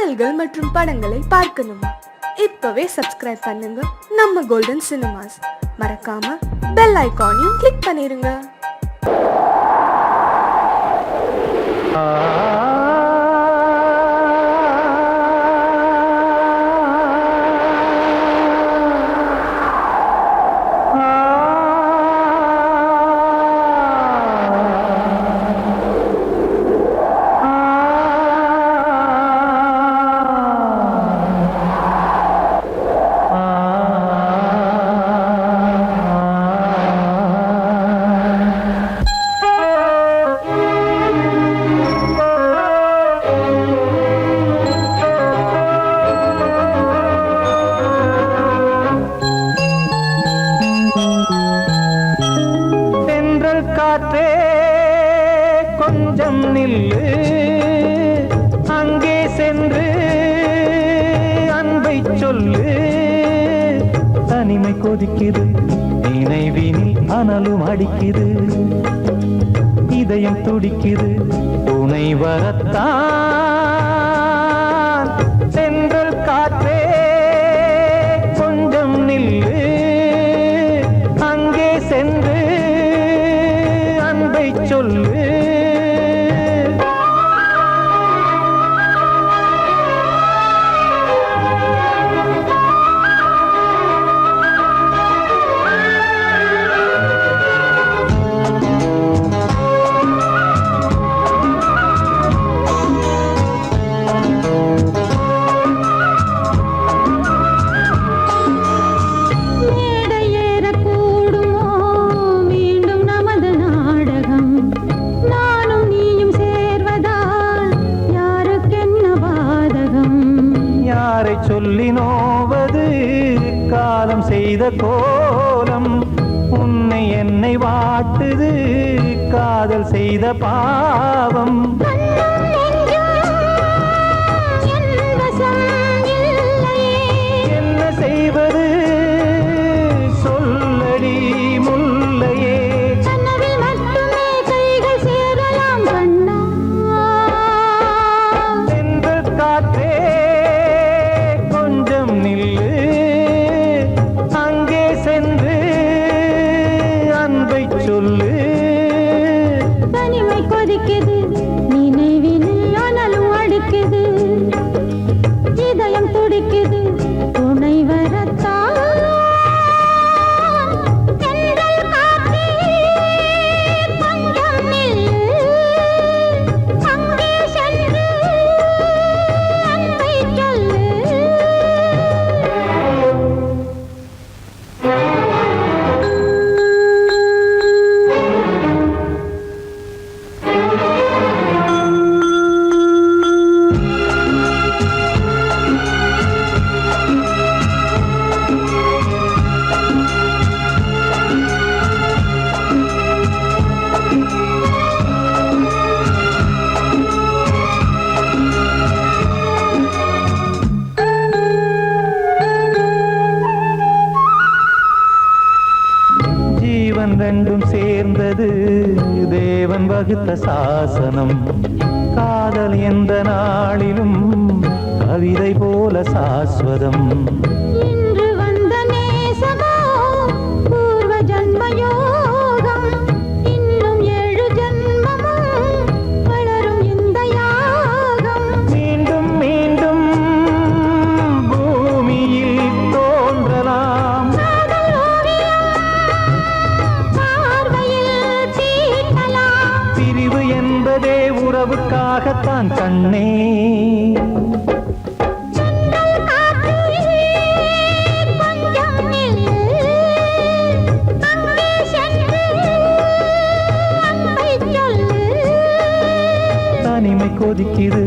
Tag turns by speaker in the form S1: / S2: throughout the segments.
S1: பாடல்கள் மற்றும் படங்களை பார்க்கணுமா? இப்பவே சப்ஸ்கிரைப் பண்ணுங்க நம்ம கோல்டன் சினிமாஸ். மறக்காம பெல் ஐகானையும் கிளிக் பண்ணிருங்க.
S2: காற்றே கொஞ்சம் நில்லு, அங்கே சென்று அன்பை சொல்லு. தனிமை கொதிக்குது, நினைவினில் அனலும் அடிக்குது, இதயம் துடிக்குது, துணை வரத்தான். சென்றல் காற்றே கொஞ்சம் நில்லு, அங்கே சென்று சொல்லு. சொல்லி நோவது காலம் செய்த கோலம், உன்னை என்னை வாட்டுது காதல் செய்த பாவம். என்ன செய்வது சொல்லடி முல்லையே. சென்ற காற்றே சொல்லு. தனிமை கொதிக்குது, நினைவினில் அனலும் அடிக்குது, இதயம் துடிக்குது, துணை வரத்தான். சென்றல் காற்றே கொஞ்சம் நில்லு, அங்கே சென்று அன்பை சொல்லு. ரெண்டும் சேர்ந்தது தேவன் வகுத்த சாசனம். காதல் எந்த நாளிலும் கவிதை போல சாஸ்வதம். இன்று வந்த நேசமோ பூர்வ ஜன்ம யோகம், இன்னும் 7 ஜன்மமும் வளரும் இந்த யாகம். மீண்டும் மீண்டும் பூமியில் தோன்றலாம் பிரிவு என்பதே உறவுக்காகத்தான் கண்ணே. தனிமை கொதிக்குது,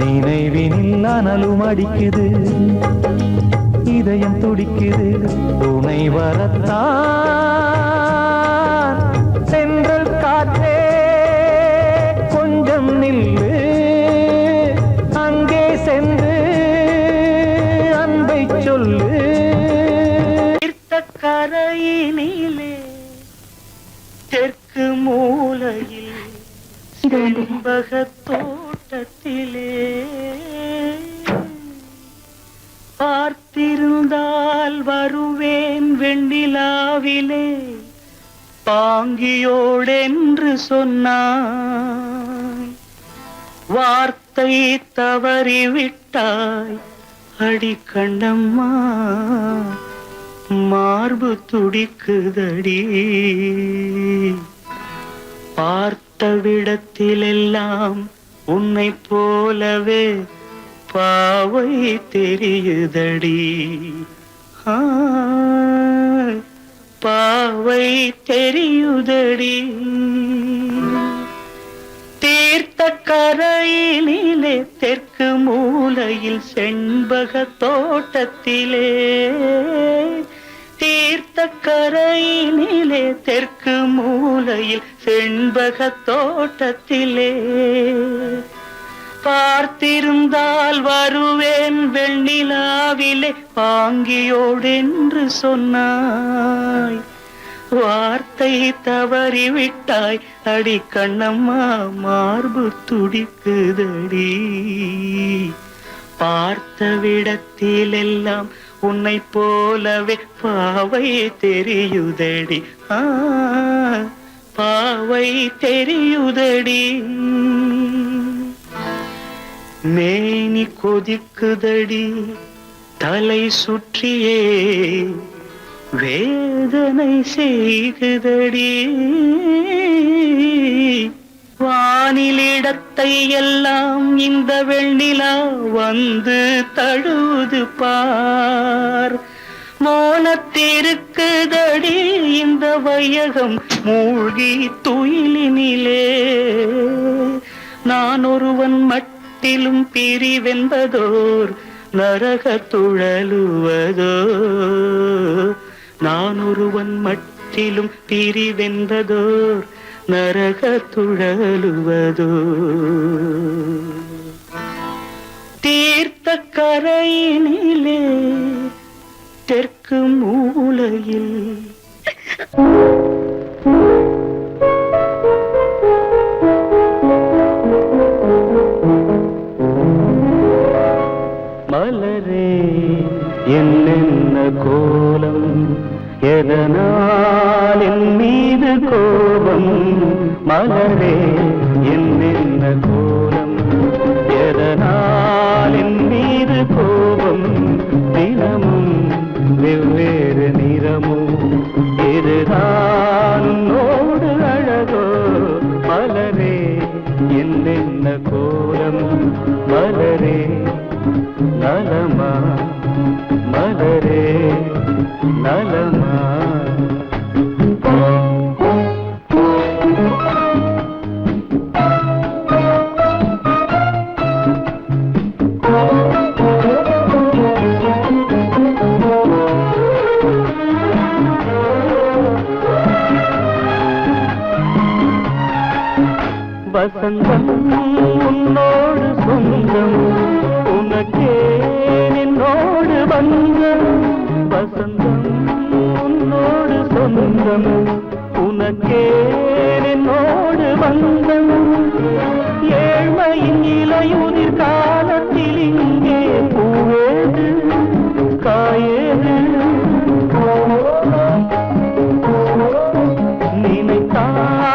S2: நினைவினில் அனலும் அடிக்குது, இதயம் துடிக்குது, துணை வரத்தான். சென்றல் காற்றே கொஞ்சம் நில்லு, அங்கே சென்று அன்பை சொல்லு. கரையினிலே தெற்கு மூலையில் செண்பக தோட்டத்திலே வருவேன் வெண்ணிலாவிலே பாங்கியோடென்று சொன்னாய், வார்த்தை தவறிவிட்டாய் அடி கண்ணம்மா, மார்பு துடிக்குதடி. பார்த்த விடத்திலெல்லாம் உன்னை போலவே பாவை தெரியுதடி. பாவை தெரியுதடி. தீர்த்த கரையினிலே தெற்கு மூலையில் செண்பக தோட்டத்திலே, தீர்த்த கரையினிலே தெற்கு மூலையில் செண்பக தோட்டத்திலே, பார்த்திருந்தால் வருவேன் வெண்ணிலாவிலே பாங்கியோடென்று சொன்னாய், வார்த்தை தவறிவிட்டாய் அடி கண்ணம்மா, மார்பு துடிக்குதடி. பார்த்த விடத்திலெல்லாம் உன்னை போலவே பாவை தெரியுதடி. பாவை தெரியுதடி. மேனி கொதிக்குதடி தலை சுற்றியே, வேதனை செய்குதடி. வானிலிடத்தை எல்லாம் இந்த வெண்ணிலா வந்து தழுவுது பார், மோனத்திருக்குதடி இந்த வையகம் மூழ்கி துயிலினிலே. நான் ஒருவன் மட்டிலும் பிரிவென்பதோர் நரக துழலுவதோ, நான் ஒருவன் மட்டிலும் பிரிவென்பதோர் நரக துழலுவதோ. தீர்த்த கரையினிலே தெற்கு மூலையில் மலரே என்னென்ன கோலம், எதனால் என் மீது கோபம். மலரே என்னென்ன கோலம், எதனால் என் மீது கோபம். தினமும் வெவ்வேறு நிறமும், இதுதான் உன்னோடு அழகோ. மலரே என்னென்ன கோலம், மலரே நலமா, மலரே நலமா. வசந்தம் உன்னோடு சொந்தம், உனக்கே என்னோடு வந்தம். வசந்தம் உன்னோடு சொந்தம், உனக்கே என்னோடு வந்தம். ஏழ்மையின் இலையுதிர் காலத்தில் இங்கே பூவேது காயேது.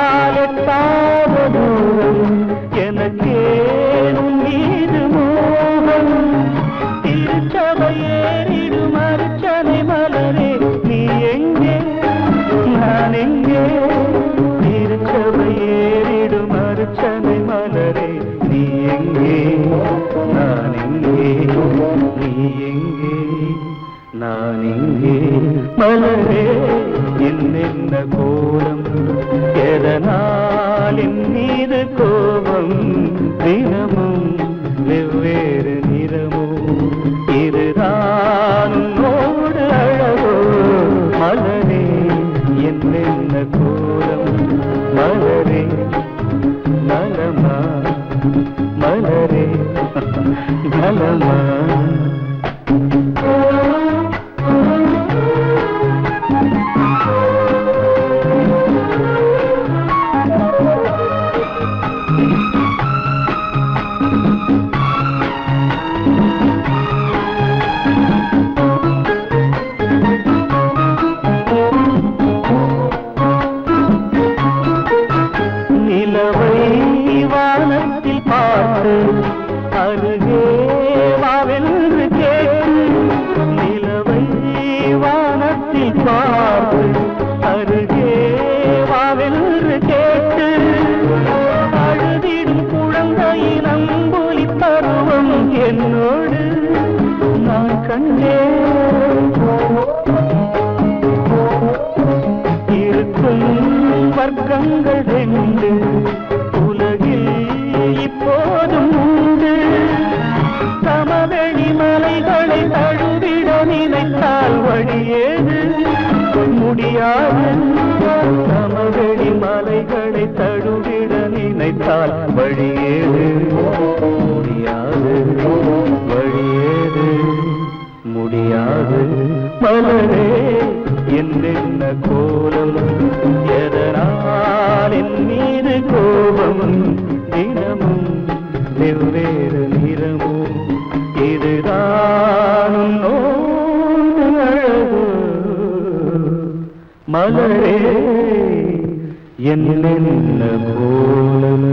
S2: நினைத்தாலெட்டாத தூரம் எனக்கே உன் மீது மோகம். திருச்சபையேறிடும் அர்ச்சனை மலரே நீ எங்கே, நான் எங்கே. திருச்சபையேறிடும் அர்ச்சனை மலரே நீ எங்கே, நான் எங்கே. நீ எங்கே, நான் எங்கே. மலரே என்னென்ன கோலம், எதனால் என் மீது கோபம். தினமும் வெவ்வேறு நிறமும், இதுதான் உன்னோடு அழகோ. மலரே என்னென்ன கோலம், மலரே நலமா, மலரே நலமா. உன்னோடு நான் கண்டேன் இருக்கும் வர்க்கங்கள் ரெண்டு உலகில் இப்போதும் உண்டு சமவெளி மலைகளை தழுவிட நினைத்தால் வழியேது முடியாது சமவெளி மலைகளை தழுவிட நினைத்தால் வழியேது முடியாது வழியேது முடியாது மலரே என்னென்ன கோலம் எதனால் என் மீது கோபம் தினமும் வெவ்வேறு நிறமும் இதுதான் உன்னோடு அழகு மலரே என்னென்ன கோலம்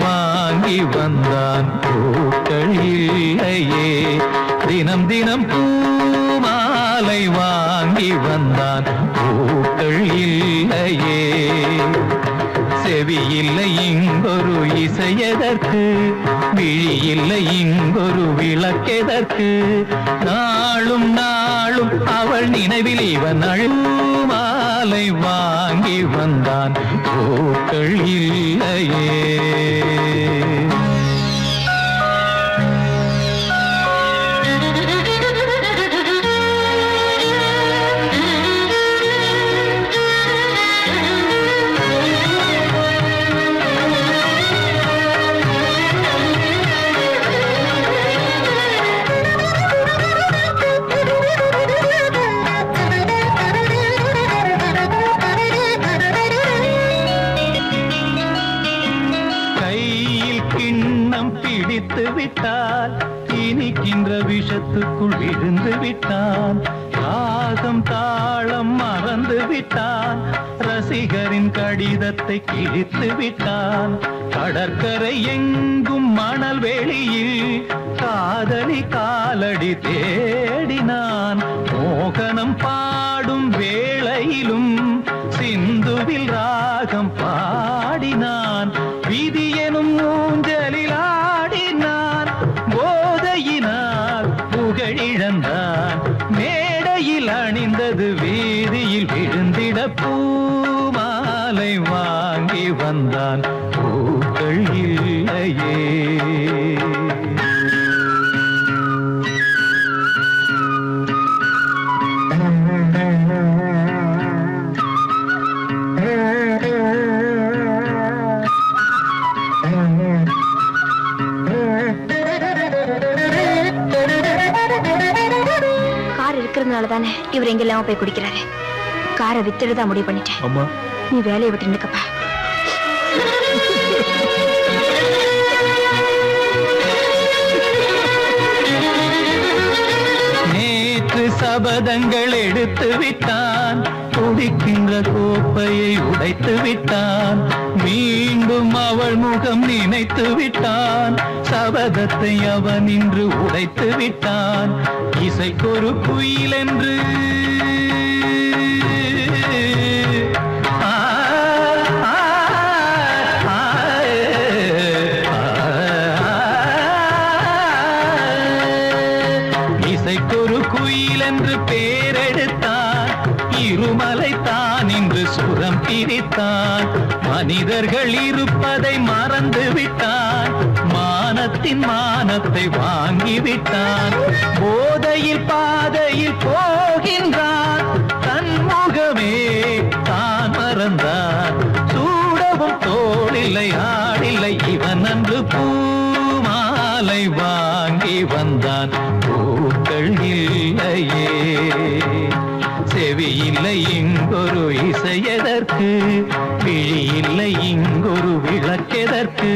S3: வாங்கி வந்தான் பூக்கள் இல்லையே தினம் தினம் பூமாலை வாங்கி வந்தான் பூக்கள் இல்லையே செவி இல்லை இங்கொரு இசையதற்கு விழி இல்லை இங்கொரு விளக்கெதற்கு நாளும் நாளும் அவள் நினைவில் இவன் அழுமாலை வாங்கி வந்தான் பூக்கள் இல்லையே பிடித்து விட்டால் இனிக்கின்ற விஷத்துக்குள் விழுந்து விட்டான் ராகம் தாளம் மறந்து விட்டான் ரசிகரின் கடிதத்தை கிழித்து விட்டான் கடற்கரை எங்கும் மணல் வெளியில் காதலி காலடி தேடினான் மோகனம் பாடும் வேளையிலும் சிந்துவில் ராகம் பாடினான் விதி எனும் ஊஞ்சலில் ஆடினான் போதையினால் புகழிழந்தான் மேடையில் அணிந்தது வீதியில் விழுந்திட பூமாலை வாங்கி வந்தான் பூக்கள் இல்லையே
S4: தானே இவர் எங்கெல்லாம் போய் குடிக்கிறாரு காரை வித்துடுதான் முடிவு பண்ணிட்டேன்
S3: அம்மா
S4: நீ வேலையை விட்டு நிற்கப்பா
S3: நேற்று சபதங்கள் எடுத்து விட்டான் துடிக்கின்ற கோப்பையை உடைத்து விட்டான் மீண்டும் அவள் முகம் நினைத்து விட்டான் சபதத்தை அவன் இன்று உடைத்து விட்டான் இசைக்கொரு குயில் என்று இசைக்கொரு குயில் என்று பேரெடுத்தான் இருமலை தான் இன்று சுரம் பிரித்தான் மனிதர்கள் இருப்பதை மறந்து விட்டான் மானத்தின் மானத்தை வாங்கிவிட்டான் போதையில் பாதையில் போகின்றான் தன் முகமே தான் மறந்தான் சூடவும் தோளில்லை ஆடில்லை இவன் அன்று பூமாலை வாங்கி வந்தான் பூக்கள் இல்லையே. செவி இல்லை இங்கொரு இசையதற்கு, விழி இல்லை இங்கொரு விளக்கெதற்கு.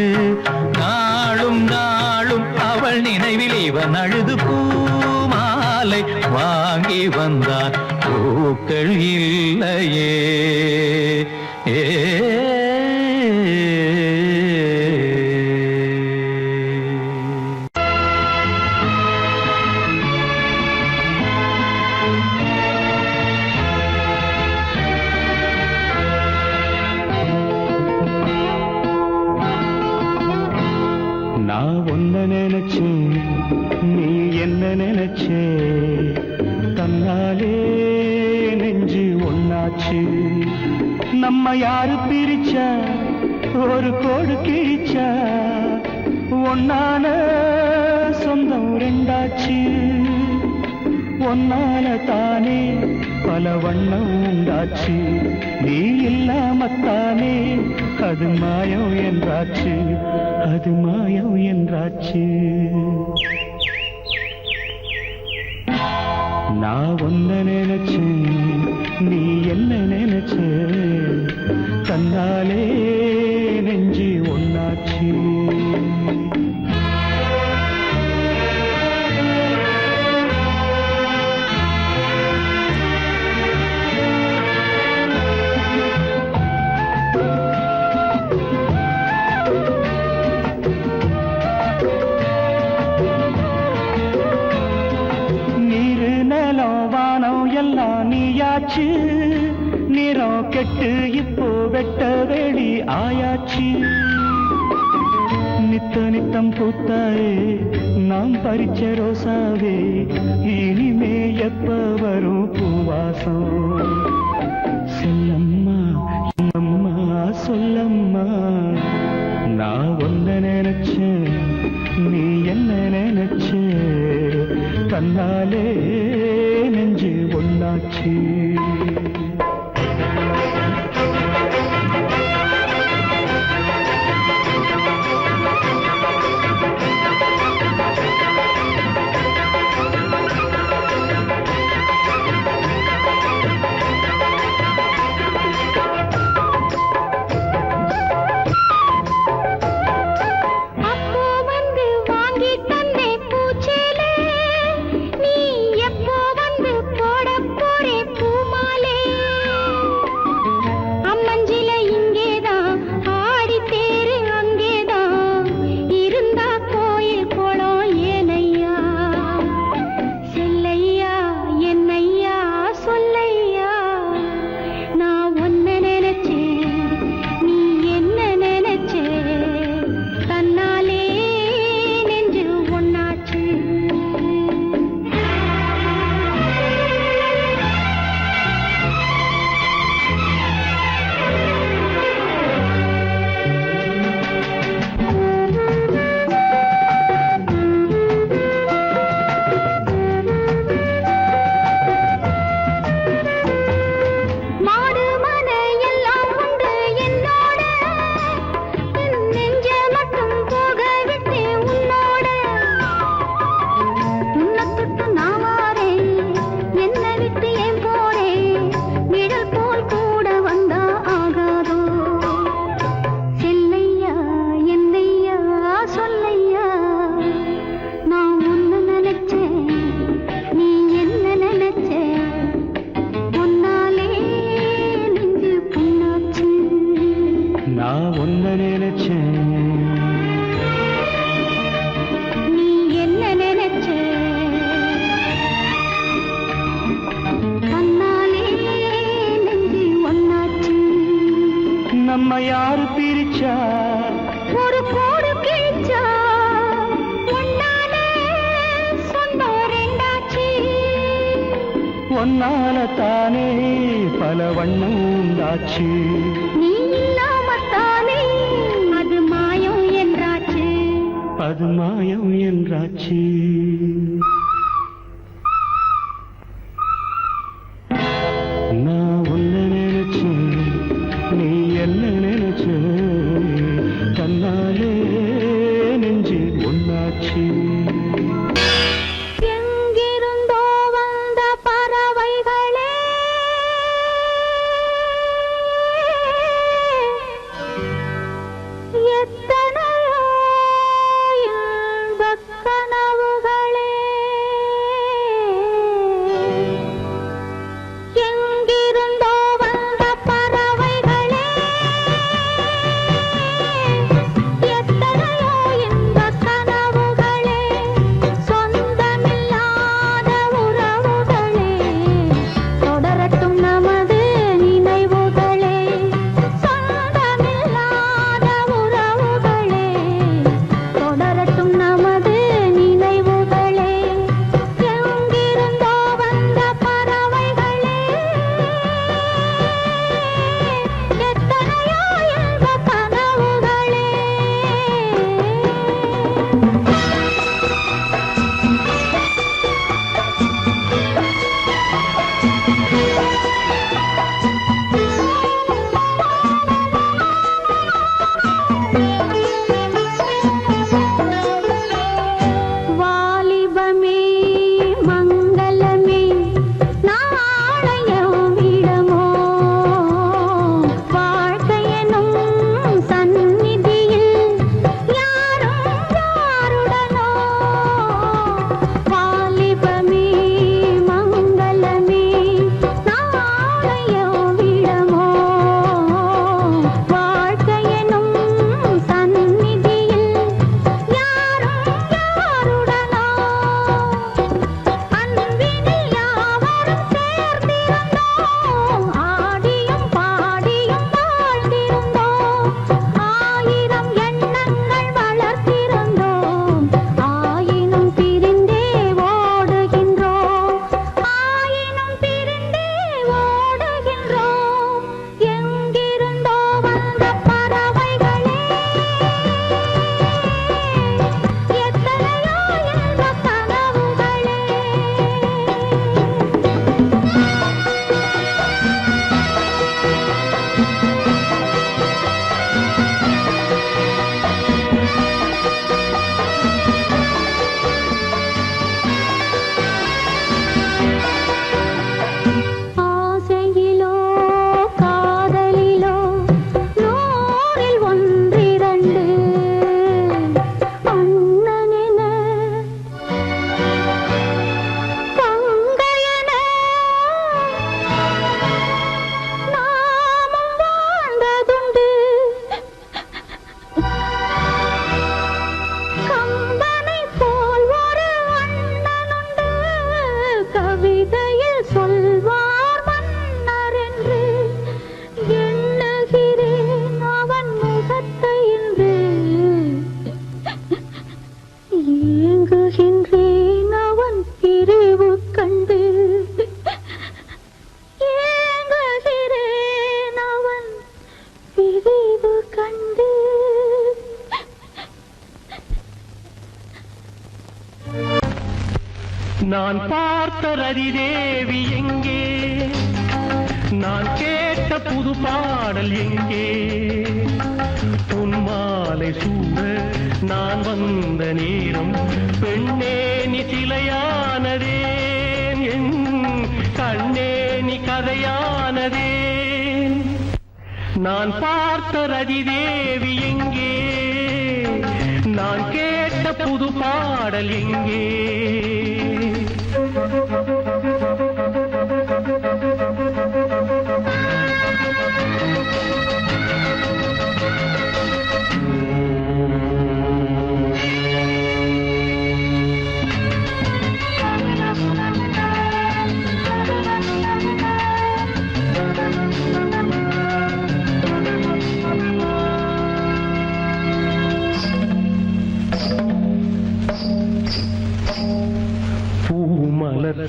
S3: நாளும் நாளும் அவள் நினைவில் இவன் அழுது பூமாலை வாங்கி வந்தான். பூக்கள் இல்லையே.
S2: நான் ஒன்ன நினைச்சேன், நீ என்ன நினைச்சே, தன்னாலே நெஞ்சு ஒன்னாச்சு. நம்ம யாரு பிரிச்சா, ஒரு கோடு கிழிச்சா, ஒன்னான சொந்தம் ரெண்டாச்சு. ஒன்னால தானே பல வண்ணம் உண்டாச்சு. நீ இல்லாமத்தானே அது மாயம் என்றாச்சு, அது மாயம் என்றாச்சு. நான் ஒன்ன நினைச்சேன், நீ என்ன நினைச்ச, தன்னாலே நெஞ்சு ஒன்னாச்சு. நிறம் கெட்டு இப்போ வெட்ட வெளி ஆயாச்சு. நித்த நித்தம் பூத்தாயே நாம் பறிச்ச ரோசாவே, இனிமே எப்ப வரும் பூவாசம். சொல்லம்மா அம்மா சொல்லம்மா, நான் ஒன்ன நினைச்சேன், நீ என்ன நினைச்ச, தன்னாலே நெஞ்சு ஒன்னாச்சு. நம்ம யாரு பிரிச்சா,
S4: ஒரு கோடு கிழிச்சா, ஒன்னாலே சொந்தம் ரெண்டாச்சு.
S2: ஒன்னால தானே பல வண்ணம் உண்டாச்சு.
S4: நீ இல்லாமத்தானே அது மாயம் என்றாச்சு,
S2: அது மாயம் என்றாச்சு. நான் உன்னை நினைச்சேன், நீ என்ன நினைச்ச, தன்னாலே நெஞ்சு ஒன்னாச்சு.
S5: கவிதையில் சொல்வார் மன்னர் என்று எண்ணுகிறேன் அவன் முகத்தை என்று ஏங்குகின்றேன் அவன் பிரிவு கண்டு ஏங்குகிறேன் அவன் பிரிவு கண்டு
S2: நான் பார்த்த ரதிதேவி எங்கே, நான் கேட்ட புது பாடல் எங்கே, உன் மாலை சூட நான் வந்த நேரம் பெண்ணே நீ சிலையானதேன், என் கண்ணே நீ கதையானதேன். நான் பார்த்த ரதிதேவி எங்கே, நான் கேட்ட புது பாடல் எங்கே.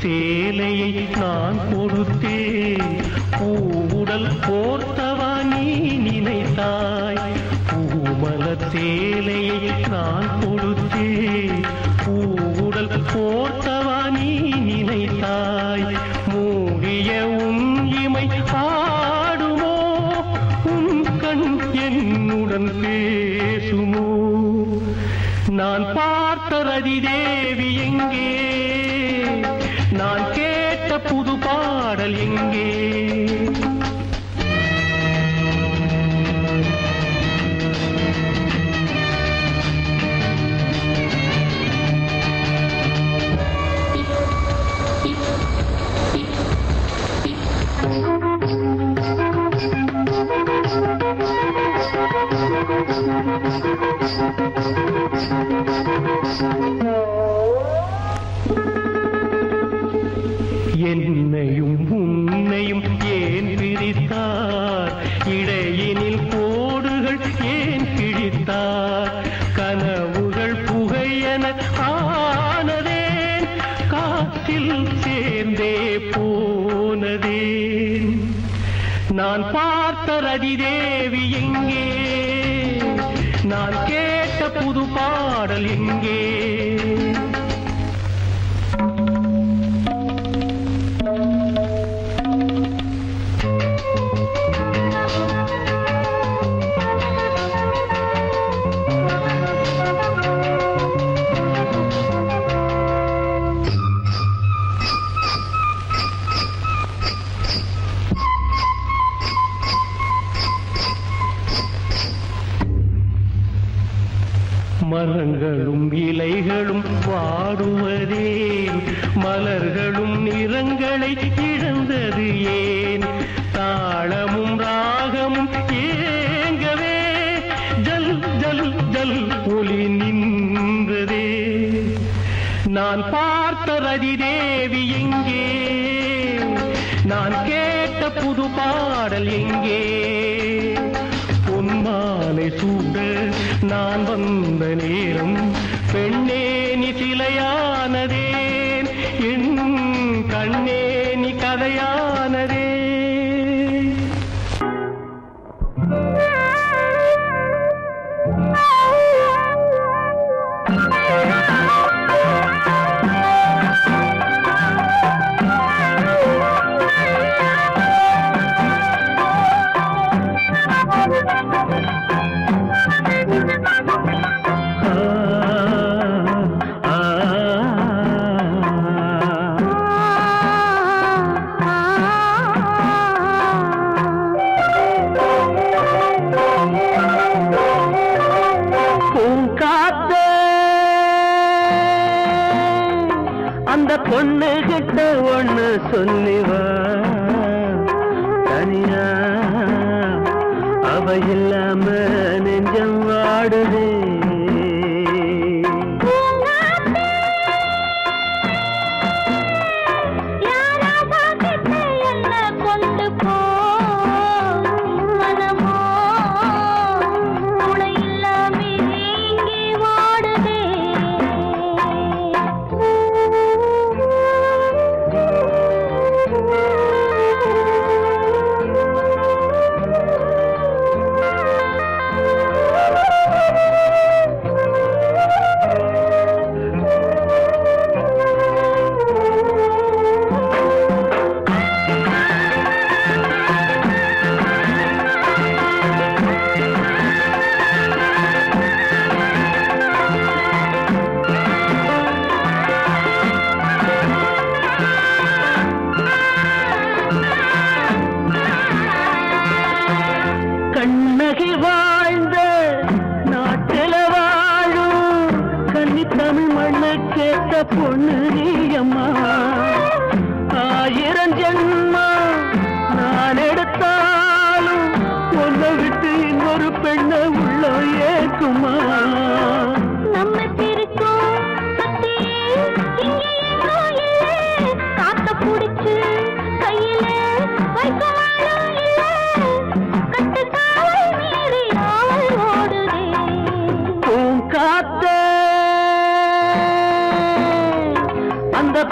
S2: சேலையை நான் கொடுத்தேன், பூவுடல் போர்த்தவா நீ நினைத்தாய். பூமலர் சேலையை நான் கொடுத்தேன், பூவுடல் போர்த்தவா நீ நினைத்தாய். மூடிய உன் இமை பாடுமோ, உன் கண் என்னுடன் பேசுமோ. நான் பார்த்த ரதிதேவி எங்கே, நான் கேட்ட புது பாடல் எங்கே. என்னையும் உன்னையும் ஏன் பிரித்தார், இடையினில் கோடுகள் ஏன் கிழித்தார். கனவுகள் புகையென ஆனதேன், காற்றில் சேர்ந்தே போனதேன். நான் பார்த்த ரதிதேவி எங்கே, நான் கேட்ட புது பாடல் எங்கே. மரங்களும் இலைகளும் வாடுவதே, மலர்களும் நிறங்களை இழந்தது ஏன். தாளமும் ராகமும் ஏங்கவே ஜல் ஜல் ஜல் ஒளி நின்றதே. நான் பார்த்த ரதிதேவி எங்கே, நான் கேட்ட புது பாடல் எங்கே. பொன்மாலை சூட நான் வந்த நேரம் பெண்ணே நீ சிலையானதேன், என் கண்ணே நீ கதையானதே. அந்த பொண்ணு கிட்ட ஒண்ணு சொல்லிவா, தனியா அவ இல்லாம நெஞ்சம் வாடுதே.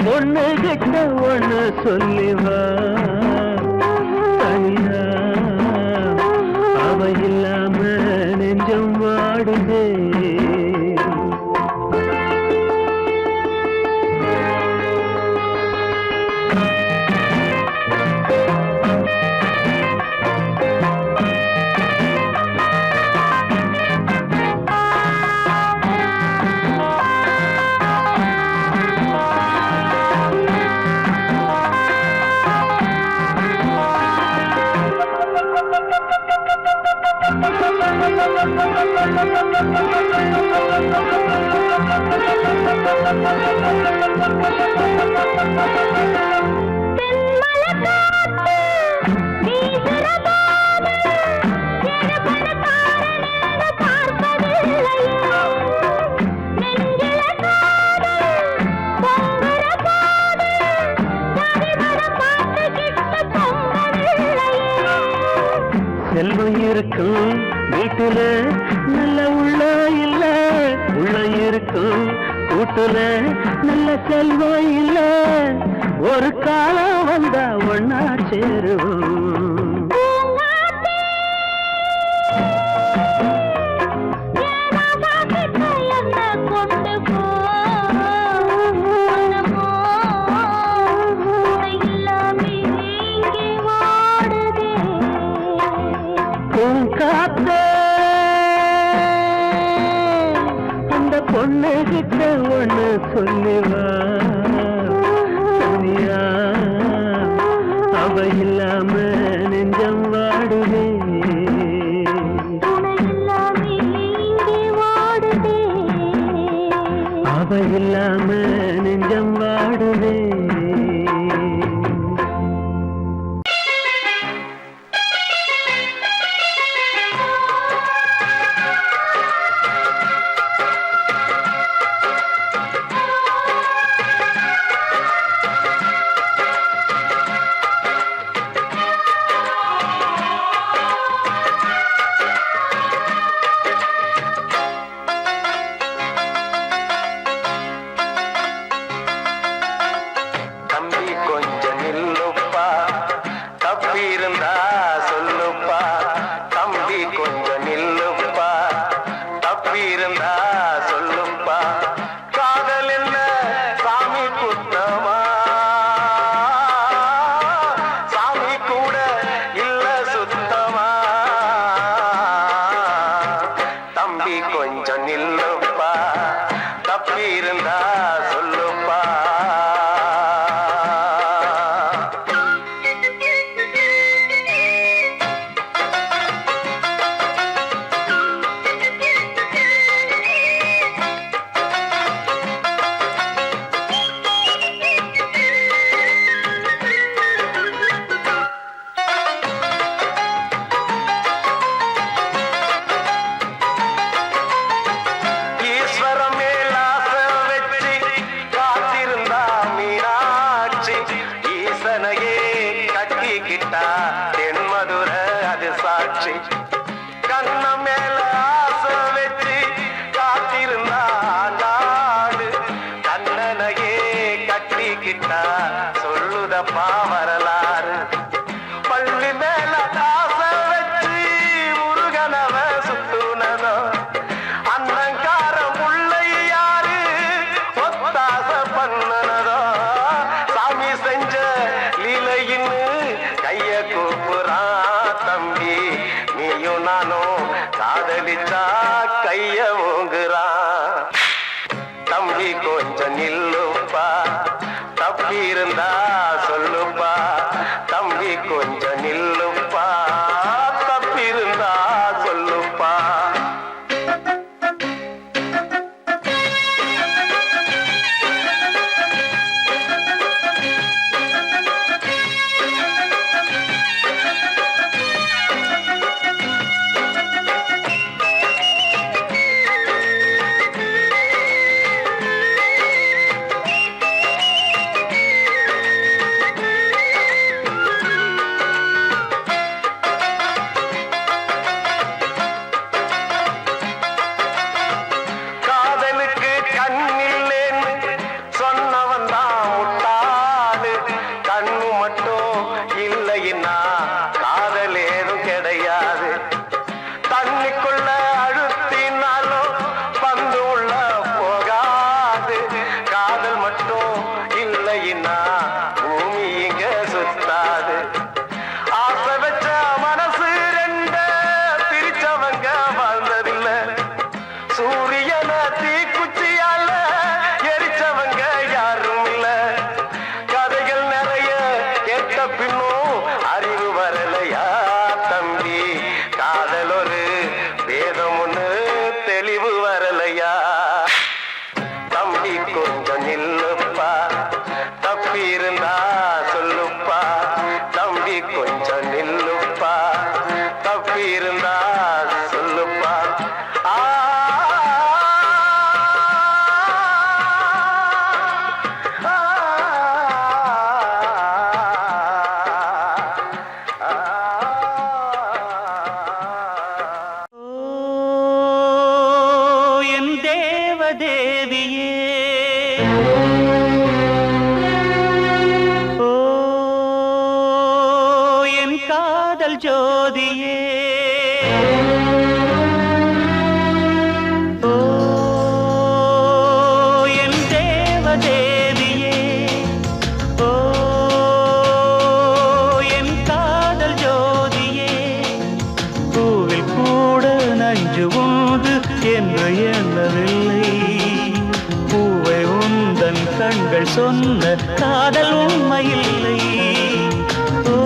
S2: பொண்ணு கிட்ட ஒண்ணு சொல்லிவா தனியா அவ இல்லாம நெஞ்சம் வாடுதே செல்வம் இருக்கும் வீட்டுல நல்ல உள்ள இல்ல உள்ள இருக்கும் கூட்டுல நல்ல செல்வம் இல்ல ஒரு காலம் வந்தா ஒன்னா சேருவோம் காத்தே அந்த பொண்ணு கிட்ட ஒண்ணு சொல்லிவா தனியா அவ இல்லாம நெஞ்சம் வாடுதே அவ இல்லாம நெஞ்சம் வாடுதே
S6: தம்பி கொஞ்சம் நில்லுப்பா தப்பி இருந்தா சொல்லுப்பா இல்லைன்னா பூமி இங்க சுத்தாது. ஆசை வச்ச மனசு ரெண்ட பிரிச்சவங்க வாழ்ந்ததில்ல. சூரியன தீக்குச்சியால எரிச்சவங்க யாரும் இல்ல. கதைகள் நிறைய கேட்ட பின்னும் அறிவு வரலையா தம்பி? காதல் ஒரு வேதம் ஒண்ணு தெளிவு வரலையா தம்பி? கொஞ்சம் நில்லுப்பா, தப்பி இருந்தா சொல்லுப்பா. தம்பி கொஞ்சம் நில்லுப்பா, தப்பி இருந்தா சொல்லுப்பா. ஆ
S2: என் தேவதேவியே, ஓ என் காதல் ஜோதியே, ஓ என் தேவதேவியே, ஓ என் காதல் ஜோதியே. பூவில் கூட நஞ்சு உண்டு என்று எண்ணவில்லை. பூவை உந்தன் கண்கள் சொன்ன காதல் உண்மையில்லை. ஓ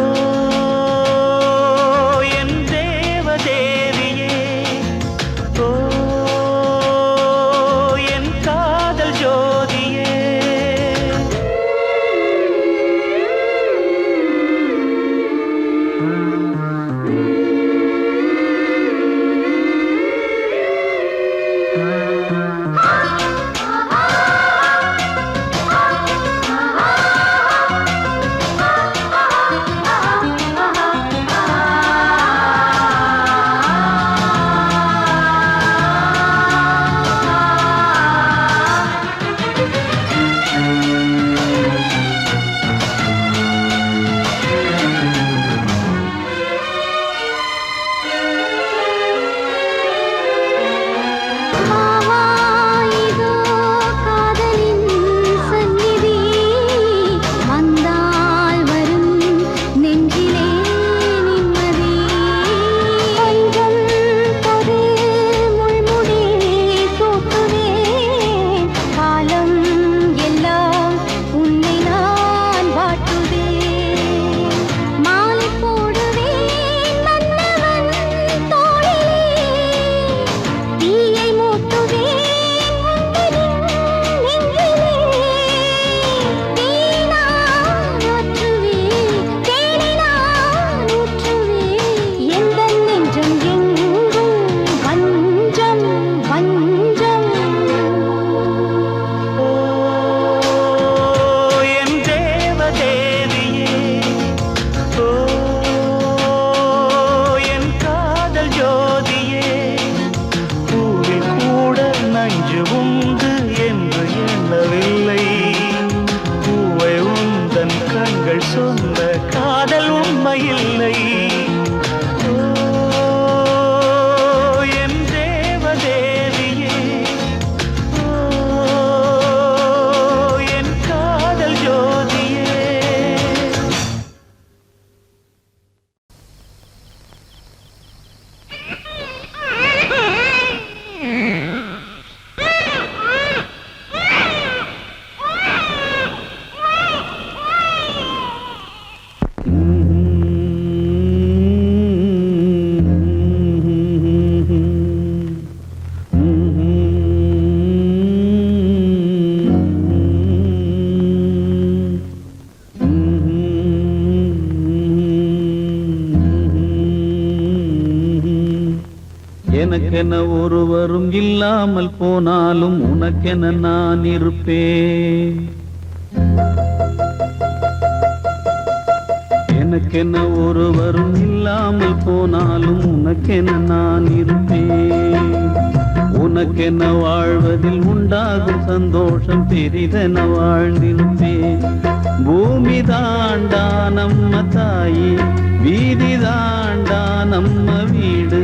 S2: என் தேவதேவியே, ஓ என் காதல் ஜோதியே.
S5: மாமா இதோ காதலின் சந்நிதி வந்தால் வரும் நெஞ்சிலே நிம்மதி. கொஞ்சம் பொறு முள்முடி சூட்டுவேன், காலம் எல்லாம் உன்னை நான் வாட்டுவேன். மாலை போடுவேன் மன்னவன் தோளிலே, தீயை மூட்டுவேன் உந்தனின் நெஞ்சிலே. தேனான் ஆற்றுவேன், தேனை நான் ஊற்றுவேன். எந்தன் நெஞ்சம் எங்கும் வஞ்சம் வஞ்சம்.
S2: ஓ என் தேவதேவியே, ஓ என் காதல் ஜோதியே. பூவில் கூட நஞ்சு உண்டு என்று எண்ணவில்லை. பூவை உந்தன் கண்கள் சொன்ன காதல் உண்மையில்லை. ஓ என் தேவதேவியே, ஓ என் காதல் ஜோதியே. எனக்கென ஒருவரும் இல்லாமல் போனாலும் உனக்கென நான் இருப்பேன். எனக்கென ஒருவரும் இல்லாமல் போனாலும் உனக்கென நான் இருப்பேன். உனக்கென வாழ்வதில் உண்டாகும் சந்தோஷம் பெரிதென வாழ்ந்திருப்பேன். பூமி தாண்டா நம்ம தாயே, வீதி தாண்டா நம்ம வீடு.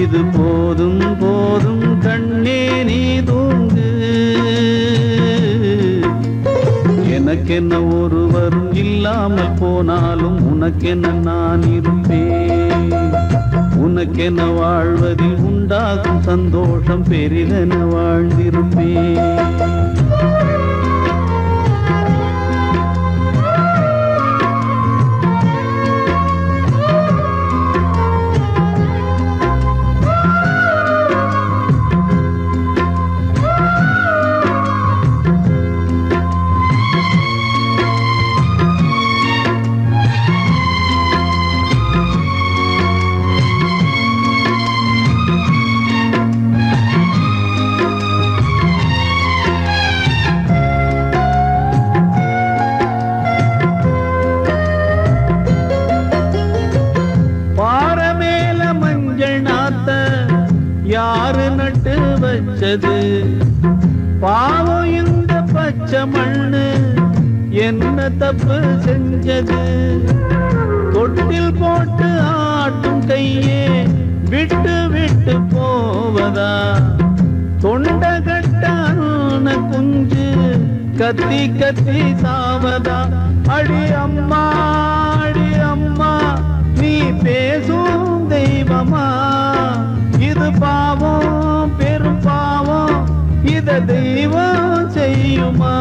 S2: இது போதும் போதும் கண்ணே நீ தூங்கு. எனக்கென்ன ஒருவரும் இல்லாமல் போனாலும் உனக்கென்ன நான் இருப்பேன். உனக்கென்ன வாழ்வதில் உண்டாகும் சந்தோஷம் பெரிதென வாழ்ந்திருப்பேன். யாரு நட்டு வச்சது பாவம் இந்த பச்சை மண்ணு என்ன தப்பு செஞ்சது. தொட்டில் போட்டு ஆட்டும் கையே விட்டு விட்டு போவதா, தொண்டை கட்டான குஞ்சு கத்தி கத்தி சாவதா. அடி அம்மா நீ பேசும் தெய்வமா, இது பாவம் பெரும் பாவம், இத தெய்வம் செய்யுமா?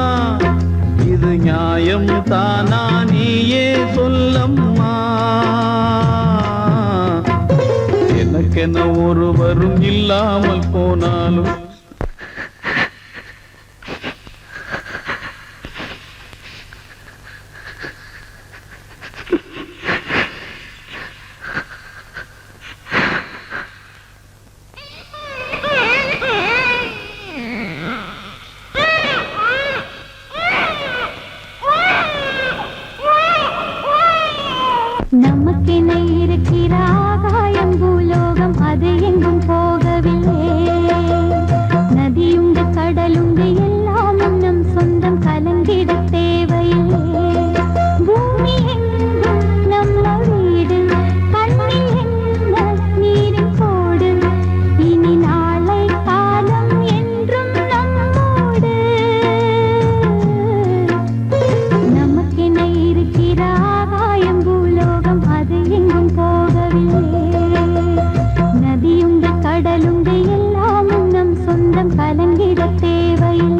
S2: இது நியாயம் தானா நீயே சொல்லம்மா. எனக்கென ஒருவரும் இல்லாமல் போனாலும்
S5: நமக்கென இருக்கிற ஆகாயம் பூலோகம் அது எங்கும் போகவில்லை. நதியுண்டு கடலுண்டு எல்லாமும் நம் சொந்தம், கலந்திட தேவையில்லை. பூமி எங்கும் நம்ம வீடு, கண்ணில் என்ன நீரின் கோடு. இனி நாளை காலம் என்றும் நம்மோடு. நமக்கென இருக்கிற ஆகாயம் பூலோகம் அது எங்கும் போகவில்லை. நதியுண்டு கடலுண்டு எல்லாமும் நம் சொந்தம், கலங்கிட தேவையில்லை.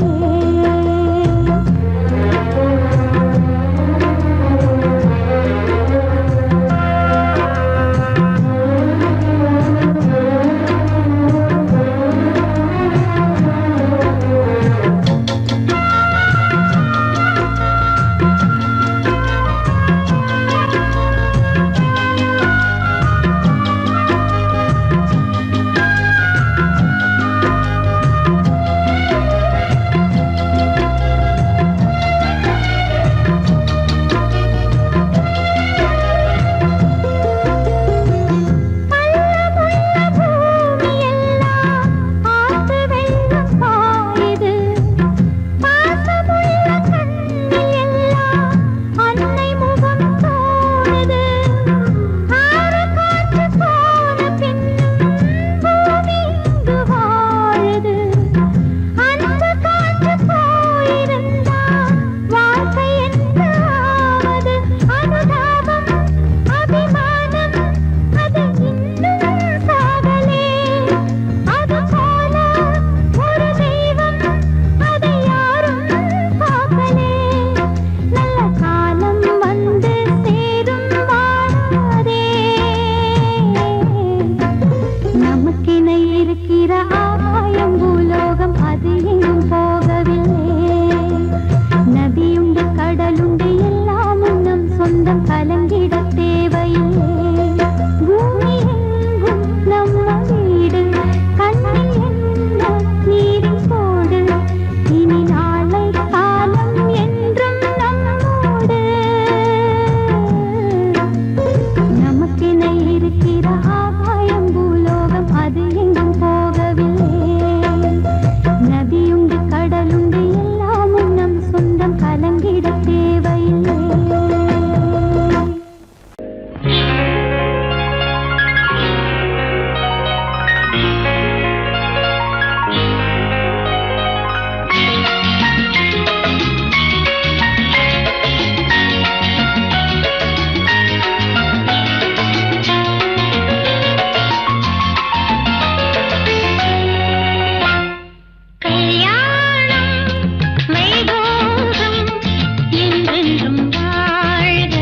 S5: என்றென்றும் வாழ்க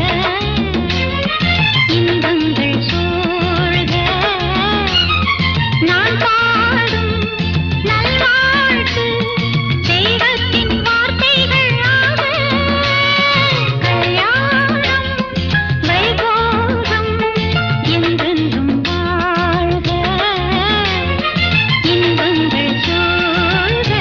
S5: இன்பங்கள் சூழ்க நான் பாடும் நல்வாழ்த்து தெய்வத்தின் வார்த்தைகள் ஆக கல்யாணம் வைபோகம் என்றென்றும் வாழ்க இன்பங்கள் சூழ்க.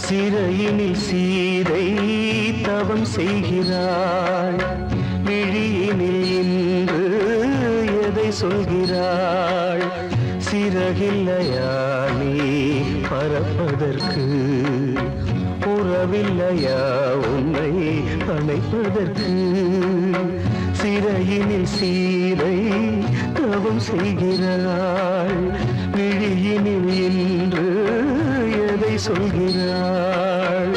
S3: சிறையினில் சீதை தவம் செய்கிறாள், விழியினில் இன்று எதை சொல்கிறாள்? சிறகில்லையா நீ பறப்பதற்கு, உறவில்லையா உன்னை அணைப்பதற்கு? சிறையினில் சீதை தவம் செய்கிறாள், விழியினில் இன்று எதை சொல்கிறாள்?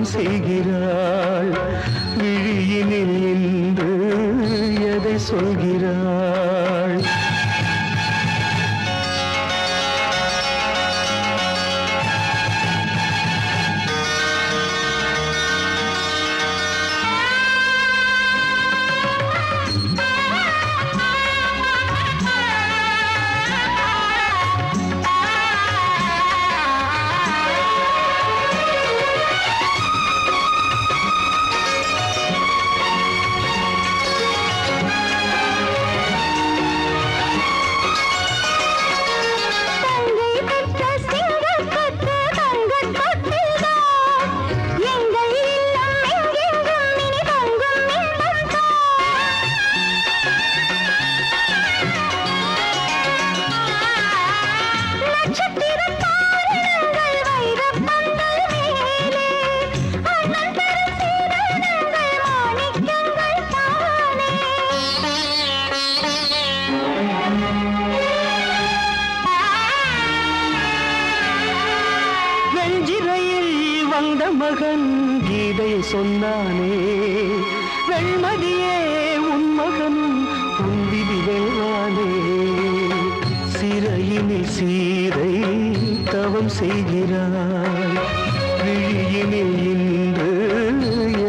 S3: தவம் செய்கிறாள் விழியினில் இன்று எதை சொல்கிறாள் வெஞ்சிரையில் வந்த மகன் கீதை சொன்னானே வெண்மதியே உன் மகனும் உன் விதி வெல்வானே சிறையினில் சீதை தவம் செய்கிறாய் விழியினில் இன்று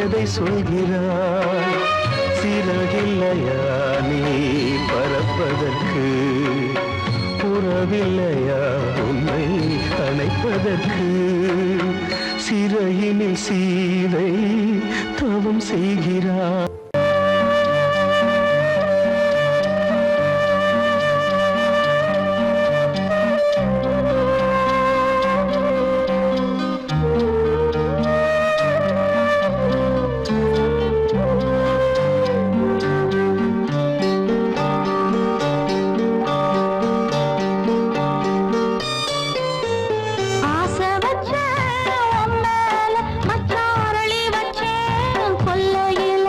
S3: எதை சொல்கிறாய் சிறகில்லையா நீ பறப்பதற்கு உறவில்லையா உன்னை அணைப்பதற்கு சிறையினில் சீதை தவம் செய்கிறார்
S5: ஆசை வச்சேன் உன் மேல, மச்சாரளி வச்சேன் கொல்லையில.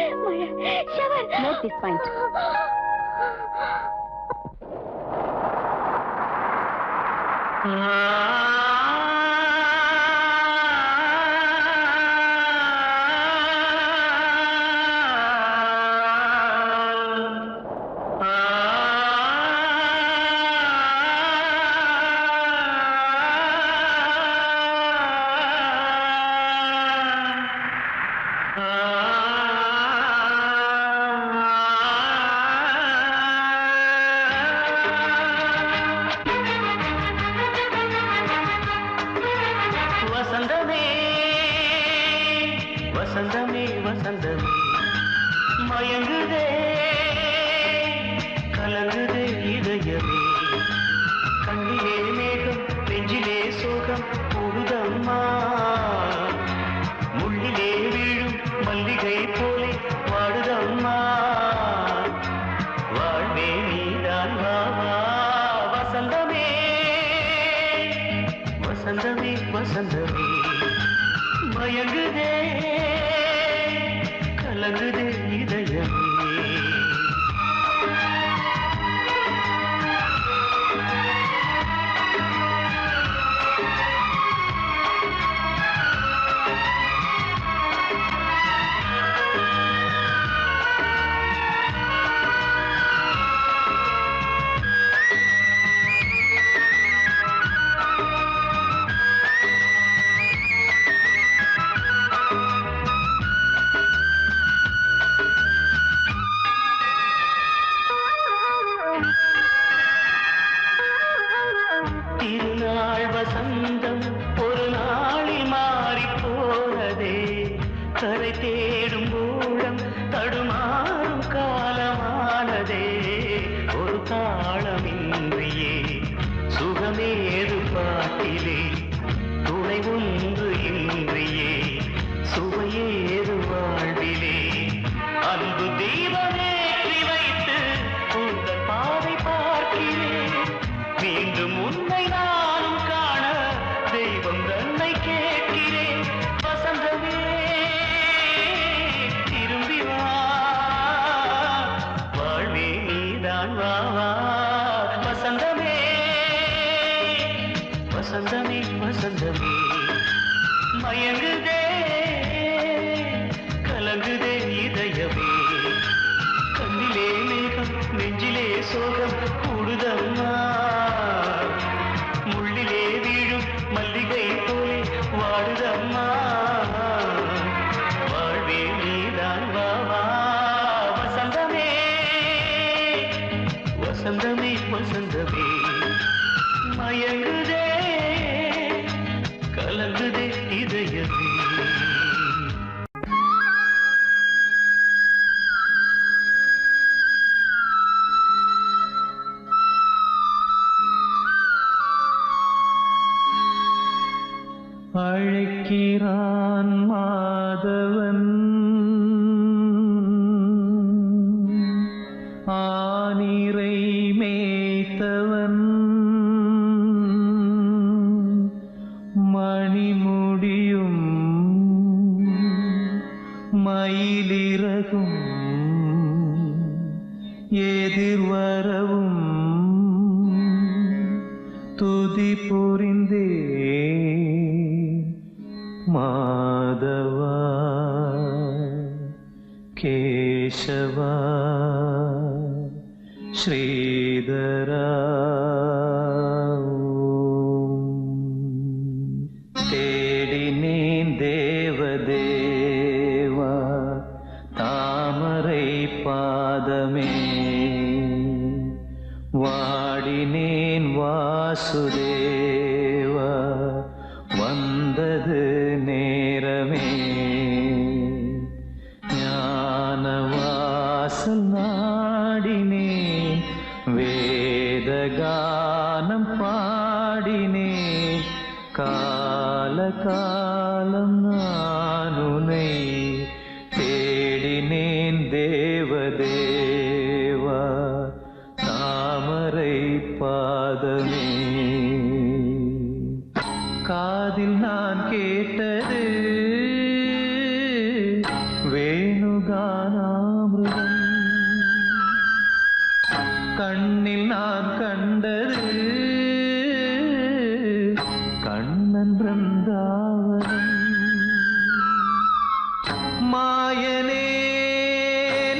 S4: Note this point.
S3: வசந்தமே வசந்தமே வசந்தமே மயங்குதே கலங்குதே இதயமே கண்ணிலே மேகம் நெஞ்சிலே சோகம் கூடுதம்மா முள்ளிலே வீழும் மல்லிகை போலே வாடுதம்மா வாழ்வே நீதான் வா வா வசந்தமே வசந்தமே வசந்தமே மயங்குதே கலங்குதே இதயமே திருநாள் வசந்தம் ஒரு நாளில் மாறி போனதே கரை தேடும் ஊழம் தடுமாறும் காலமானதே ஒரு தாளமின்றியே சுகமேது பாட்டிலே துணை ஒன்று இன்றியே சுவையேது வாழ்விலே அன்பு தீபமேற்றி வைத்து உங்கள் பாதை பார்க்கிறேன் மீண்டும் உன்னை நானும் காண தெய்வம் தன்னை கேட்கிறேன் வசந்தமே திரும்பி வா வாழ்வே நீதான் வா வா வசந்தமே வசந்தமே வசந்தமே மயங்குதே கலங்குதே இதயமே கண்ணிலே மேகம் நெஞ்சிலே சோகம் கூடுதம்மா முள்ளிலே வீழும் மல்லிகை போலே வாடுதம்மா வாழ்வே நீதான் வா வா வசந்தமே வசந்தமே வசந்தமே மயங்குதே கலங்குதே இதயமே
S2: அழைக்கிறான் மாதவன் ஆனிரை மேய்த்தவன் மணிமுடியும் மயிலிறகும் எதிர்வரவும் துதி புரிந்தே மாதவா கேசவா ஸ்ரீதரா தேடினேன் தேவதேவா தாமரை பாதமே வாடினேன் வாசுதேவா வந்தது நேரமே ஞானவாசல் நாடினேன் வேதகானம் பாடினேன் காலகாலம் நானுனை தேடினேன் தேவதேவா தாமரை பாதமே காதில் நான் கேட்டது வேணுகானம் அமிர்தம் கண்ணில் நான் கண்டது கண்ணன் பிருந்தாவனம் மாயனே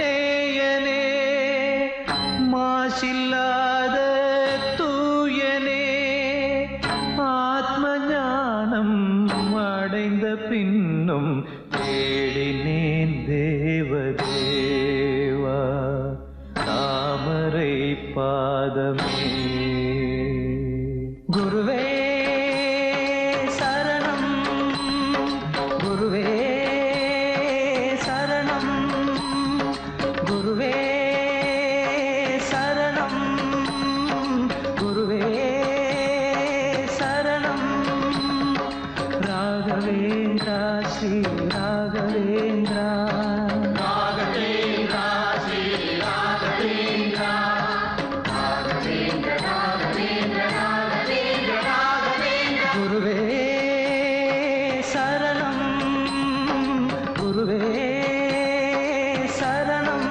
S2: நேயனே மாசில்லாத தூயனே ஆத்ம ஞானம் அடைந்த பின்னும் தேடினேன் தேவதேவா தாமரை பாதமே குருவே சரணம் குருவே சரணம் குருவே சரணம் குருவே சரணம் ராகவேந்திரா ஸ்ரீ ராகவேந்திரா ராகவேந்திரா ஸ்ரீ ராகவேந்திரா குருவே சரணம் குருவே சரணம்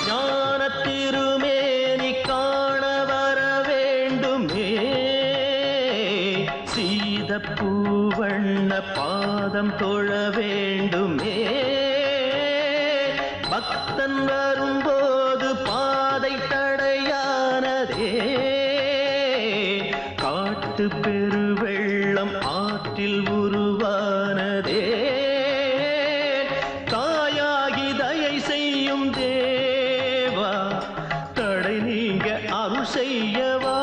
S2: ஞான திருமேனி காண வர வேண்டுமே சீத பூவண்ண பாதம் தொழ வேண்டுமே பக்தன் வரும்போது பாதை தடையானதே காட்டு பெருவெள்ளம் ஆற்றில் உருவானதே தாயாகி தயை செய்யும் தேவா தடை நீங்க அருள் செய்யவா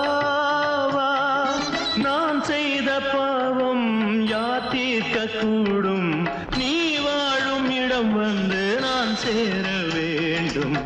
S2: நான் செய்த பாவம் யார் தீர்க்க கூடும் நீ வாழும் இடம் வந்து நான் சேர வேண்டும்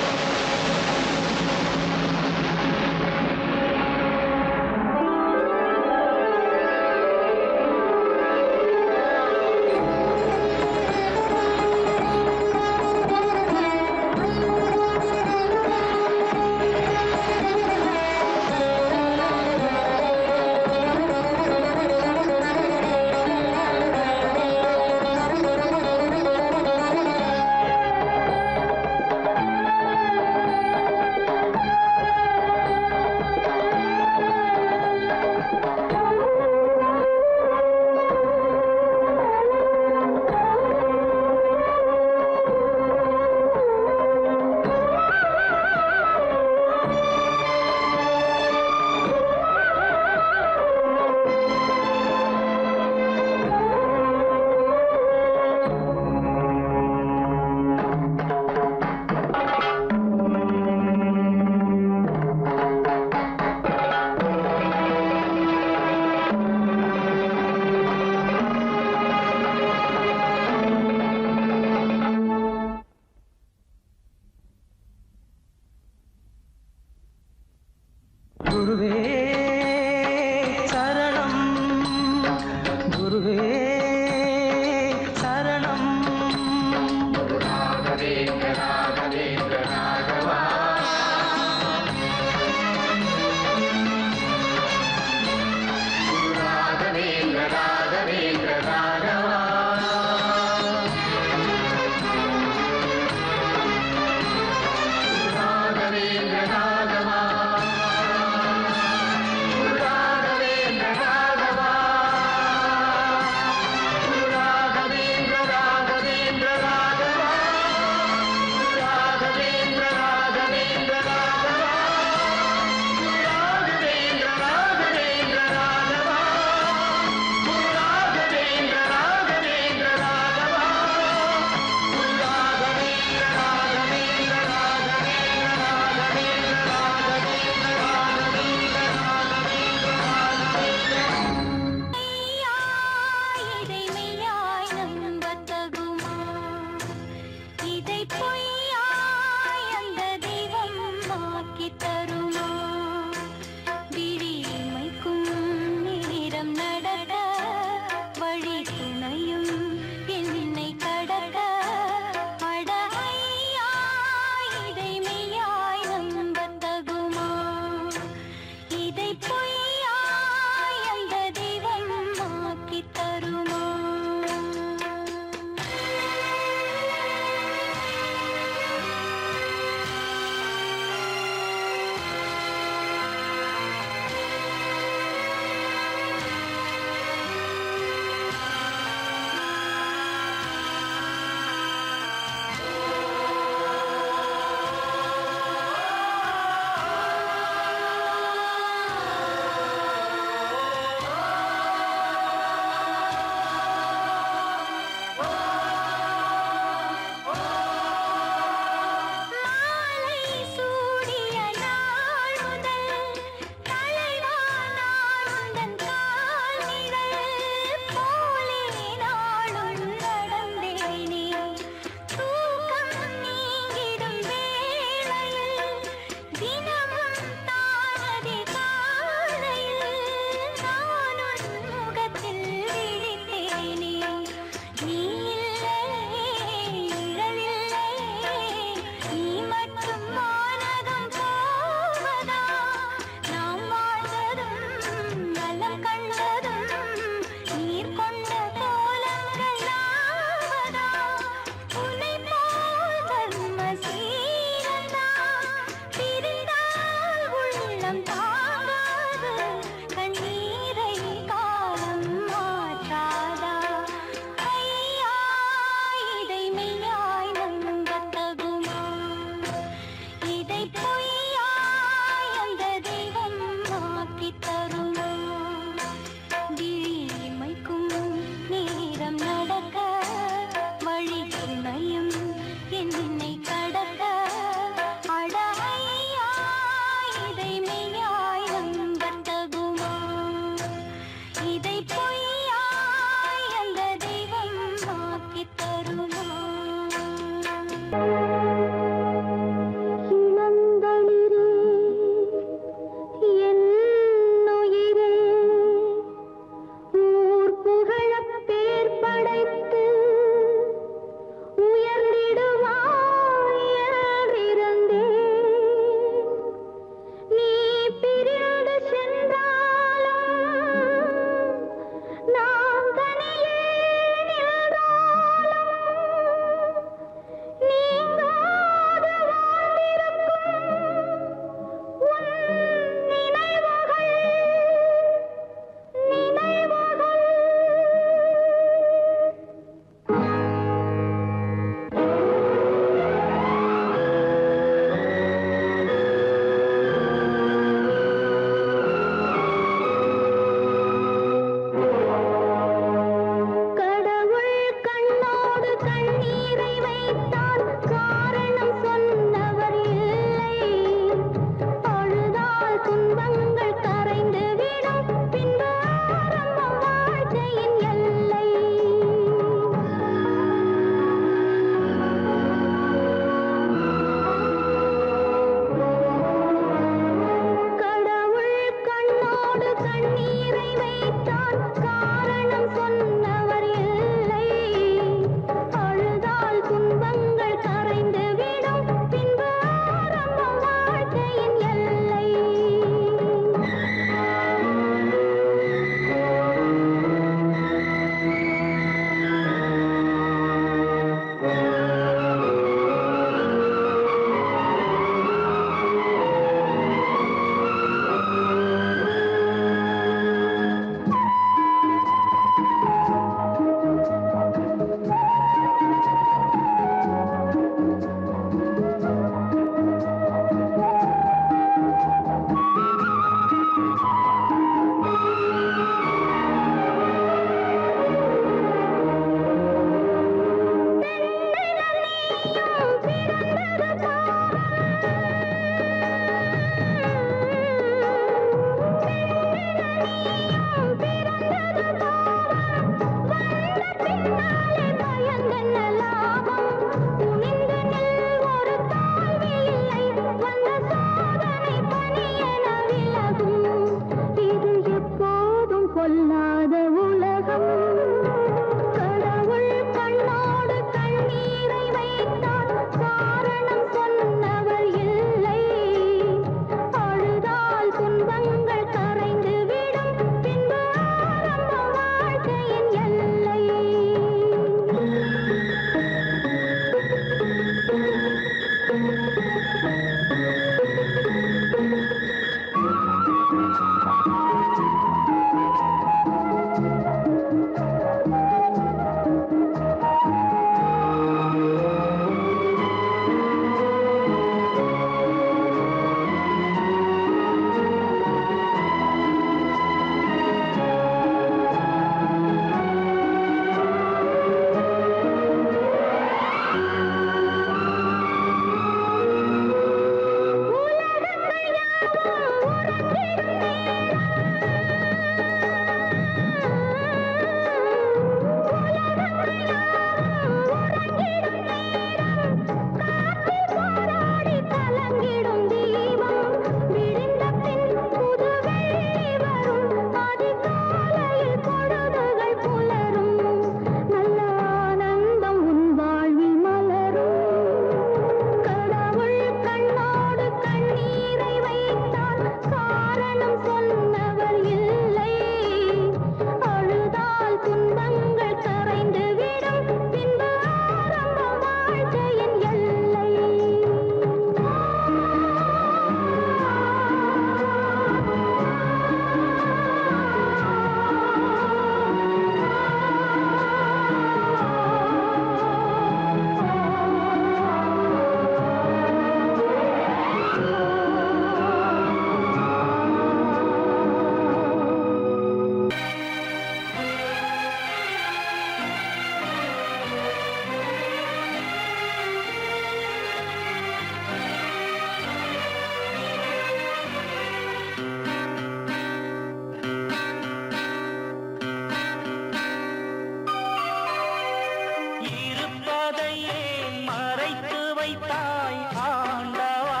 S2: வைத்தாய் ஆண்டவா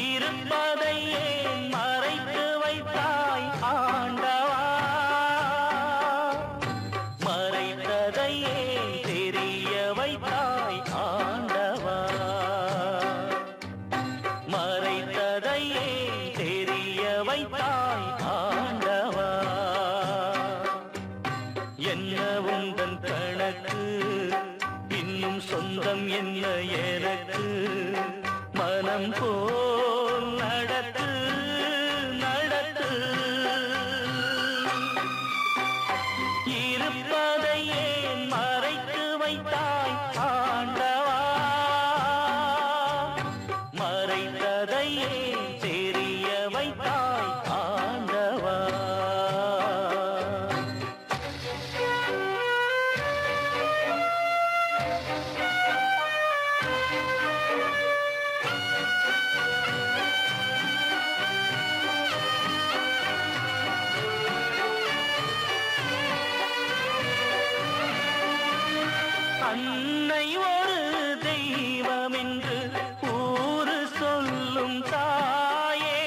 S2: இருப்பதை ஏன் மறைத்து வைத்தாய் ஆண்டவா மறைத்ததை ஏன் தெரிய வைத்தாய் ஆண்டவா மறைத்ததை ஏன் தெரிய வைத்தாய் ஆண்டவா என்ன உந்தன் கணக்கு இன்னும் சொந்தம் என்ன எனக்கு மனம் போல் நடத்து நடத்து இருப்பதை ஏன் மறைத்து வைத்தாய் ஆண்டவா மறைத்ததை ஏன் தெரிய வைத்தாய் ஆண்டவா அன்னை ஒரு தெய்வம் என்று ஊரு சொல்லும் தாயே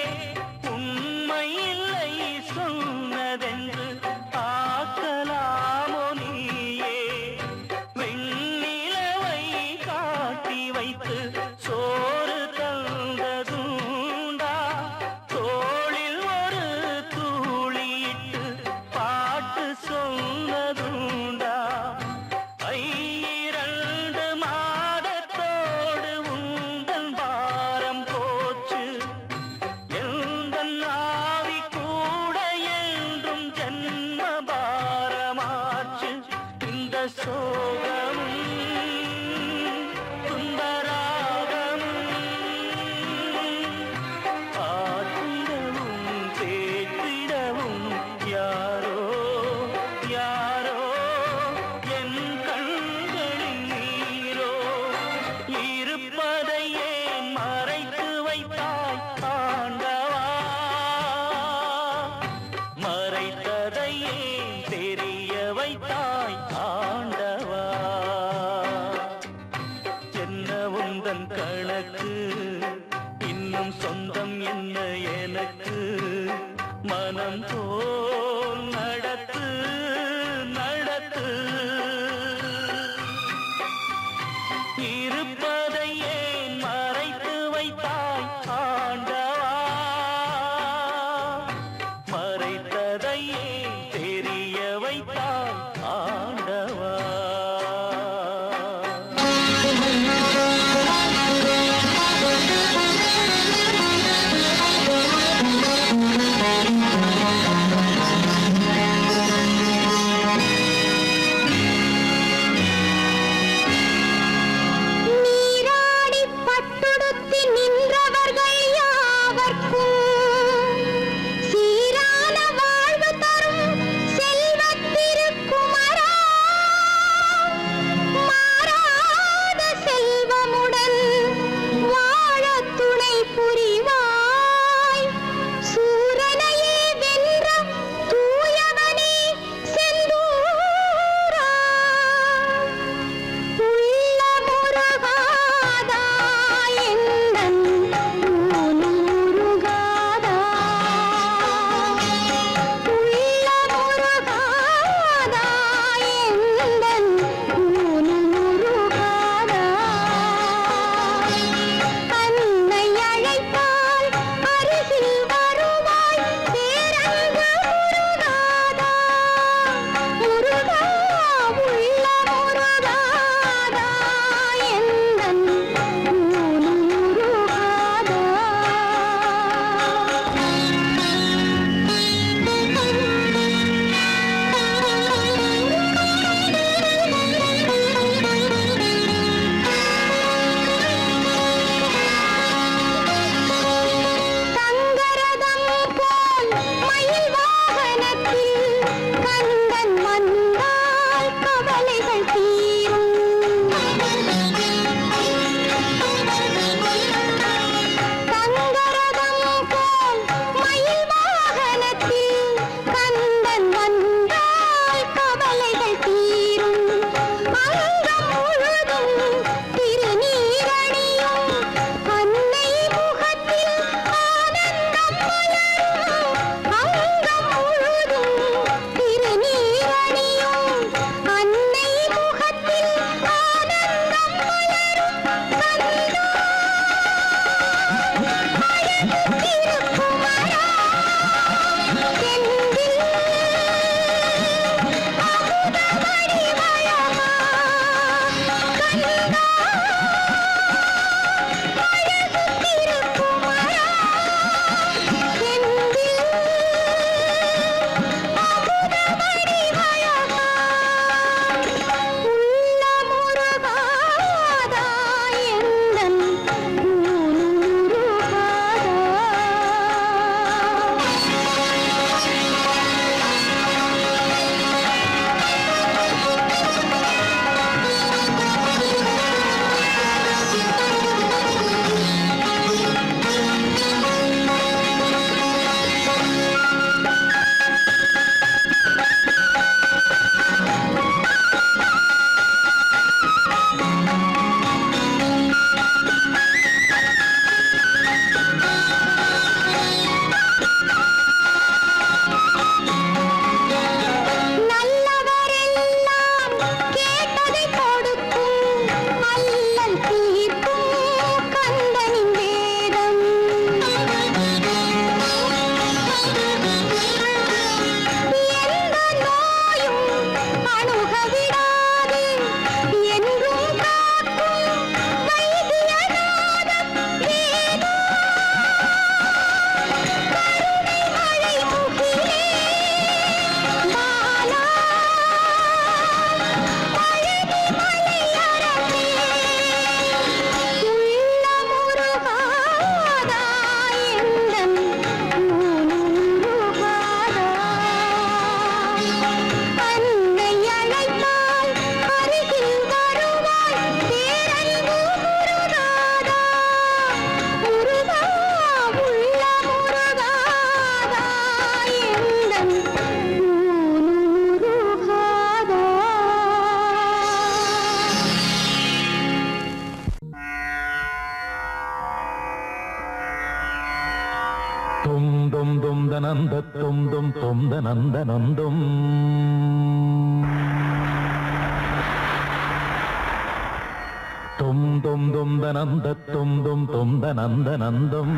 S2: உண்மை இல்லை சொன்னதென்று ஆக்கலாமோ நீயே வெண்ணிலவை காட்டி வைத்து சோறு தந்ததுண்டா தோளில் ஒரு தூளியிட்டு பாட்டு சொன்னதுண்டா இரண்டு மாதத்தோடு உந்தன் பாரம் போச்சு எந்தன் ஆவி கூட என்றும் ஜன்ம பாரமாச்சு இந்த சோகமும் சுந்தராகமும் ஆற்றிடவும் பேற்றிடவும் யாரோ யாரோ என் கண்களின் நீரோ இருப்பதை ஏன் மறைத்து வைத்தாய் ஆண்டவா மறைத்ததை ஏன் தெரிய வைத்தாய் ஆண்டவா என்ன உந்தன் கணக்கு இன்னும் சொந்தம் என்ன எனக்கு மனம் போல் நடத்து நடத்து இருப்பதை ஏன் மறைத்து வைத்தாய் ஆண்டவா மறைத்ததை ஏன் தெரிய வைத்தாய் ஆண்டவா
S5: நீராடி பட்டுடுத்தி நின்றவர்கள் யாவர்க்கும் சீரான வாழ்வு தரும் செல்வத்திரு
S7: தும் தும் தும் தனந்த நந்தும் தும் தும் தும் தனந்த தும் தும் தும் தனந்த நந்தம்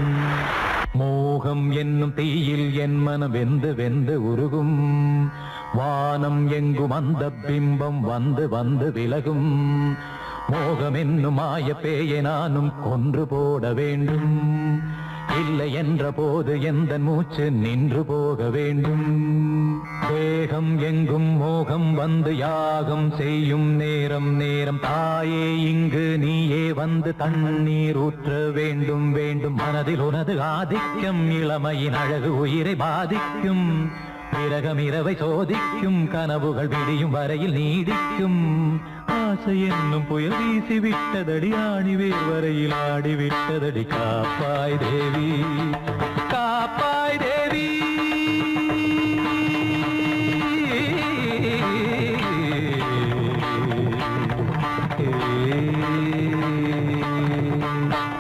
S7: மோகம் என்னும் தீயில் என் மனம் வெந்து வெந்து உருகும் வானம் எங்கும் அந்த பிம்பம் வந்து வந்து விலகும் மோகம் என்னும் மாய பேயை நானும் கொன்று போட வேண்டும் இல்லை என்ற போது எந்த மூச்சு நின்று போக வேண்டும் தேகம் எங்கும் மோகம் வந்து யாகம் செய்யும் நேரம் நேரம் தாயே இங்கு நீயே வந்து தண்ணீர் ஊற்ற வேண்டும் வேண்டும் மனதில் உனது ஆதிக்கம் இளமையின் அழகு உயிரை பாதிக்கும் பிறகம் இரவை சோதிக்கும் கனவுகள் விடியும் வரையில் நீடிக்கும் ஆசை என்னும் புயல் வீசி விட்டதடி ஆணிவேர் வரையில் ஆடிவிட்டதடி காப்பாய் தேவி காப்பாய் தேவி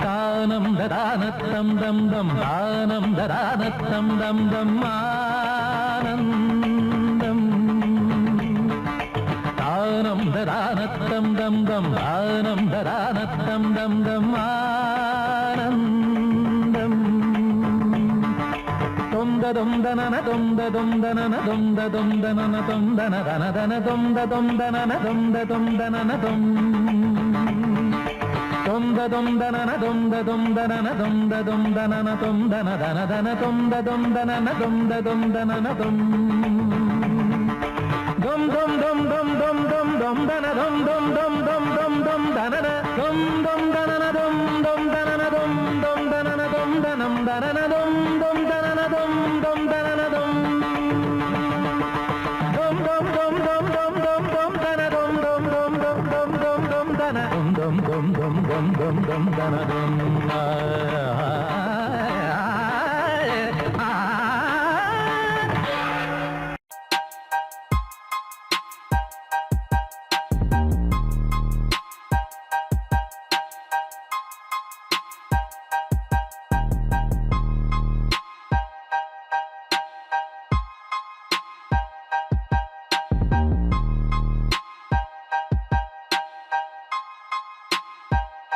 S7: தானம் ததானத்தம் தம் தம் தானம் ததானத்தம் தம் தம் ஆனந்தம் தானம் ததானத்தம் தம் தம் தானம் ததானத்தம் தம் தம் ஆனந்தம் தொந்த தொந்தனன தொந்த தொந்தனன தொந்த தொந்தனன தொந்தன தன தன தொந்த தொந்தனன தொந்த தொந்தனன தொம் தொந்த தொந்தனன தொந்த தொந்தனன தொந்த தொந்தனன தொந்தன தன தன தொந்த தொந்தனன தொந்த தொந்தனன தொம் dum dum dum dum dum dum dum dana dum dum dum dum dum dum danana dum dum danana dum dum danana dum dum danana dum danam danana dum dum danana dum dum danana dum dum dum dum dum dum dum dum dana dum dum dum dum dum dum dum dana dum dum dum dum dum dum dum dana dum